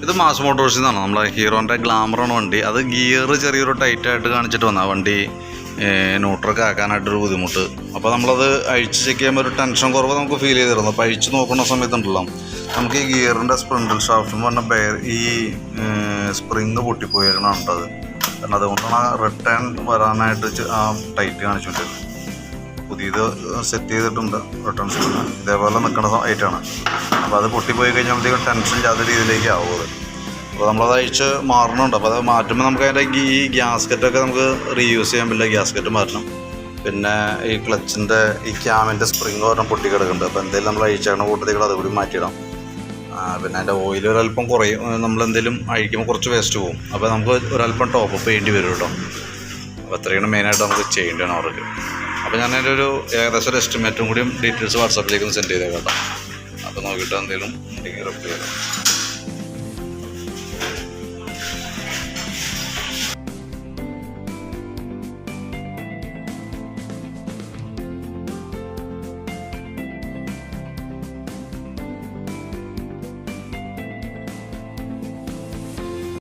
ഇത് മാസ് മോട്ടോഴ്സിൽ നിന്നാണ്, നമ്മളെ ഹീറോൻ്റെ ഗ്ലാമറാണ് വണ്ടി. അത് ഗിയർ ചെറിയൊരു ടൈറ്റായിട്ട് കാണിച്ചിട്ട് വന്നാൽ വണ്ടി ന്യൂട്രലൊക്കെ ആക്കാനായിട്ടൊരു ബുദ്ധിമുട്ട്. അപ്പോൾ നമ്മളത് അഴിച്ച് ചെക്ക് ചെയ്യുമ്പോൾ ഒരു ടെൻഷൻ കുറവ് നമുക്ക് ഫീൽ ചെയ്തിരുന്നു. അപ്പോൾ അഴിച്ച് നോക്കുന്ന സമയത്തുണ്ടല്ലോ നമുക്ക് ഈ ഗിയറിൻ്റെ സ്പ്രിൻഡിൽ ഷാഫ്റ്റ് എന്ന് പറഞ്ഞാൽ ഈ സ്പ്രിങ് പൊട്ടിപ്പോയിരുന്നുണ്ടത്. കാരണം അതുകൊണ്ടാണ് റിട്ടേൺ വരാനായിട്ട് ആ ടൈറ്റ് കാണിച്ചുകൊണ്ടിരുന്നത്. പുതിയത് സെറ്റ് ചെയ്തിട്ടുണ്ട് റിട്ടേൺ സ്പ്രിങ്, ഇതേപോലെ നിൽക്കുന്ന ഐറ്റാണ്. അപ്പോൾ അത് പൊട്ടിപ്പോയി കഴിഞ്ഞാൽ ടെൻഷൻ ഇല്ലാത്ത രീതിയിലേക്ക് ആവും അത്. അപ്പോൾ നമ്മളത് അഴിച്ച് മാറണുണ്ട്. അപ്പോൾ അത് മാറ്റുമ്പോൾ നമുക്ക് അതിൻ്റെ ഈ ഗ്യാസ്കറ്റൊക്കെ നമുക്ക് റീയൂസ് ചെയ്യാൻ പറ്റില്ല, ഗ്യാസ്കറ്റ് മാറ്റണം. പിന്നെ ഈ ക്ലച്ചിൻ്റെ ഈ ക്യാമിൻ്റെ സ്പ്രിങ് ഒരെണ്ണം പൊട്ടിക്കിടക്കുന്നുണ്ട്. അപ്പോൾ എന്തെങ്കിലും നമ്മൾ അഴിച്ചേക്കണ കൂട്ടത്തിൽ അതുകൂടി മാറ്റിയിടാം. പിന്നെ അതിൻ്റെ ഓയിൽ ഒരല്പം കുറയും, നമ്മളെന്തെങ്കിലും അഴിക്കുമ്പോൾ കുറച്ച് വേസ്റ്റ് പോകും. അപ്പോൾ നമുക്ക് ഒരല്പം ടോപ്പ് അപ്പ് ചെയ്യേണ്ടി വരും കേട്ടോ. അപ്പോൾ അത്രയാണ് മെയിനായിട്ട് നമുക്ക് ചെയ്യേണ്ടതാണ് അവർക്ക്. അപ്പോൾ ഞാൻ അതിൻ്റെ ഒരു ഏകദേശം ഒരു എസ്റ്റിമേറ്റും കൂടിയും ഡീറ്റെയിൽസ് വാട്സാപ്പിലേക്ക് ഒന്ന് സെൻഡ് ചെയ്തേക്കാം കേട്ടോ. അപ്പോൾ നോക്കിയിട്ട് എന്തെങ്കിലും ഉണ്ടെങ്കിൽ റിപ്ലൈ ചെയ്യാം.